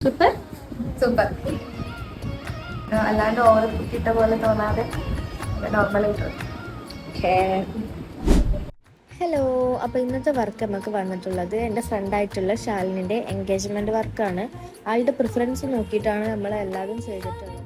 Super super. അല്ലാണ്ട് over കുത്തിയിട്ട പോലെ തോന്നാതെ നോർമലായിട്ട്. ഹലോ. അപ്പോൾ ഇന്നത്തെ വർക്ക് നമുക്ക് വന്നിട്ടുള്ളത് എൻ്റെ ഫ്രണ്ടായിട്ടുള്ള ശാലിനിൻ്റെ എൻഗേജ്മെൻറ്റ് വർക്കാണ്. ആളുടെ പ്രിഫറൻസ് നോക്കിയിട്ടാണ് നമ്മൾ എല്ലാവരും ചെയ്തിട്ടുള്ളത്.